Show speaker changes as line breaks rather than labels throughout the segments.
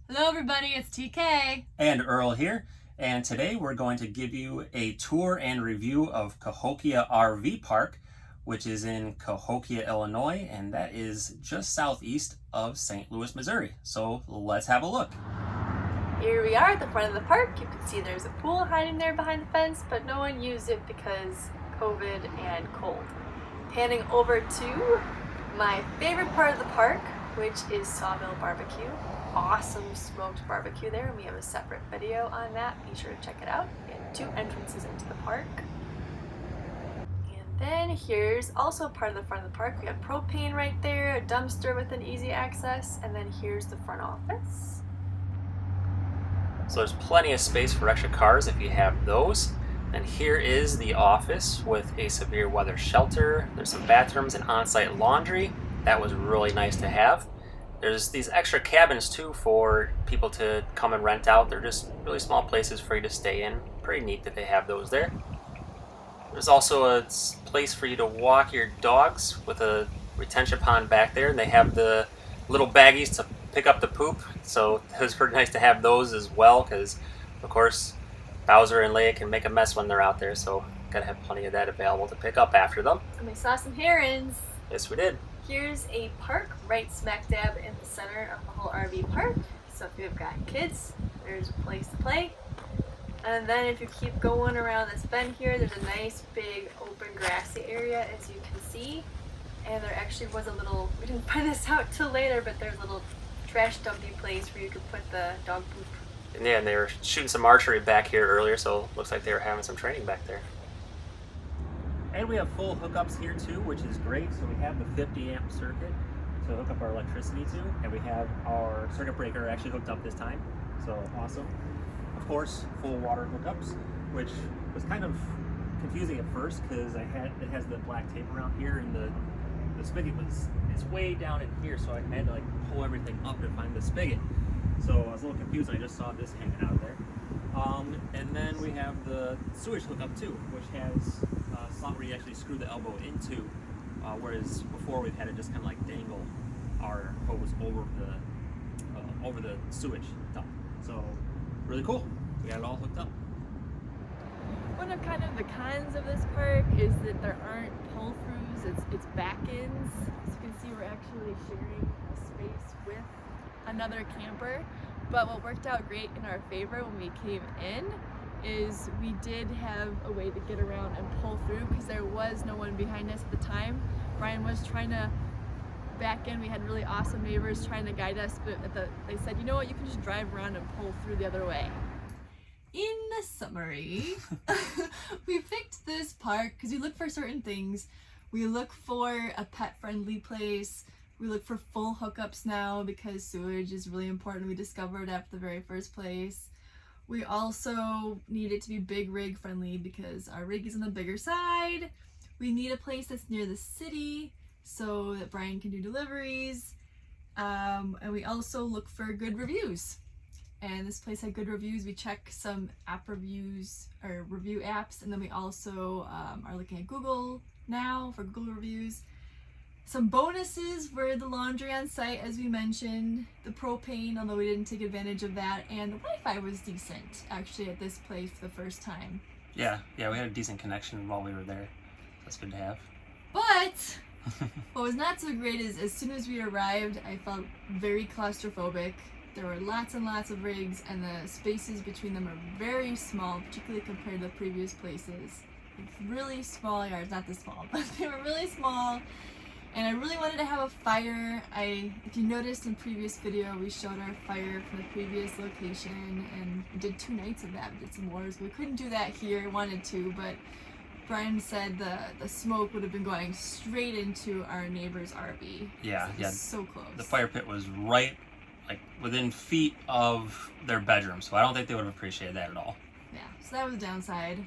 Hello everybody, it's TK.
And Earl here, and today we're going to give you a tour and review of Cahokia RV Park, which is in Cahokia, Illinois, and that is just southeast of St. Louis, Missouri. So let's have a look.
Here we are at the front of the park. You can see there's a pool hiding there behind the fence, but no one used it because COVID and cold. Panning over to my favorite part of the park, which is Sawmill Barbecue. Awesome smoked barbecue there, and we have a separate video on that. Be sure to check it out. And 2 entrances into the park. And then here's also part of the front of the park. We have propane right there, a dumpster with an easy access, and then here's the front office.
So there's plenty of space for extra cars if you have those. And here is the office with a severe weather shelter. There's some bathrooms and on-site laundry. That was really nice to have. There's these extra cabins too for people to come and rent out. They're just really small places for you to stay in. Pretty neat that they have those there. There's also a place for you to walk your dogs with a retention pond back there. And they have the little baggies to pick up the poop. So it was pretty nice to have those as well because, of course, Bowser and Leia can make a mess when they're out there. So gotta have plenty of that available to pick up after them.
And we saw some herons.
Yes, we did.
Here's a park right smack dab in the center of the whole RV park. So if you've got kids, there's a place to play. And then if you keep going around this bend here, there's a nice big open grassy area as you can see. And there actually was a little, we didn't find this out till later, but there's a little trash dumpy place where you could put the dog poop.
Yeah, and they were shooting some archery back here earlier, so looks like they were having some training back there. And we have full hookups here too, which is great. So we have the 50 amp circuit to hook up our electricity to, and we have our circuit breaker actually hooked up this time. So awesome. Of course, full water hookups, which was kind of confusing at first because it has the black tape around here, and the spigot it's way down in here, so I had to pull everything up to find the spigot. So I was a little confused. I just saw this hanging out there. And then we have the sewage hookup too, which has a slot where you actually screw the elbow into, whereas before we've had to just kind of dangle our hose over the sewage dump. So really cool. We got it all hooked up.
One of kind of the cons of this park is that there aren't pull-throughs, it's back-ins. As you can see, we're actually sharing a space with another camper. But what worked out great in our favor when we came in is we did have a way to get around and pull through because there was no one behind us at the time. Brian was trying to back in. We had really awesome neighbors trying to guide us, but they said, you know what, you can just drive around and pull through the other way.
In the summary, we picked this park because we look for certain things. We look for a pet-friendly place. We look for full hookups now because sewage is really important. We discovered after the very first place. We also need it to be big rig friendly because our rig is on the bigger side. We need a place that's near the city so that Brian can do deliveries. And we also look for good reviews. And this place had good reviews. We check some app reviews or review apps, and then we also are looking at Google now for Google reviews. Some bonuses were the laundry on site, as we mentioned, the propane, although we didn't take advantage of that, and the Wi-Fi was decent actually at this place for the first time.
Yeah, we had a decent connection while we were there. That's good to have.
But what was not so great is as soon as we arrived, I felt very claustrophobic. There were lots and lots of rigs, and the spaces between them are very small, particularly compared to the previous places. It's really small yards, not this small, but they were really small. And I really wanted to have a fire. If you noticed in previous video, we showed our fire from the previous location, and we did 2 nights of that. We did some wars. We couldn't do that here, wanted to, but Brian said the smoke would have been going straight into our neighbor's RV.
Yeah.
So close.
The fire pit was right within feet of their bedroom, so I don't think they would have appreciated that at all.
Yeah, so that was a downside.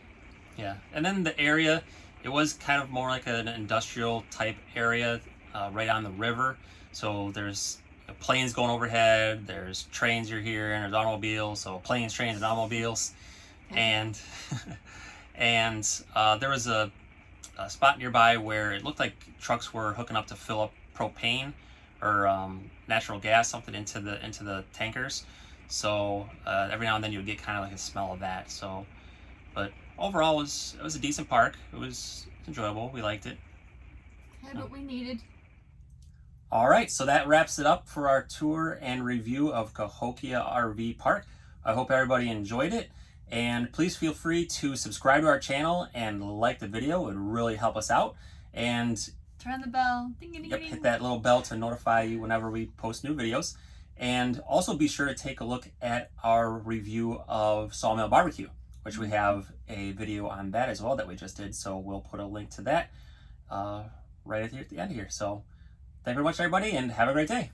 Yeah, and then the area, it was kind of more like an industrial type area right on the river. So there's planes going overhead, there's trains you're here, and there's automobiles. So planes, trains, and automobiles. And there was a spot nearby where it looked like trucks were hooking up to fill up propane or natural gas, something into the tankers. So every now and then you would get kind of like a smell of that. So, but overall, it was a decent park. It was enjoyable. We liked it.
Had what we needed.
All right, so that wraps it up for our tour and review of Cahokia RV Park. I hope everybody enjoyed it, and please feel free to subscribe to our channel and like the video. It would really help us out. And
Turn on the bell. Ding, ding,
yep,
ding.
hit that little bell to notify you whenever we post new videos. And also be sure to take a look at our review of Sawmill Barbecue, which we have a video on that as well that we just did. So we'll put a link to that right at the end here. So thank you very much, everybody, and have a great day.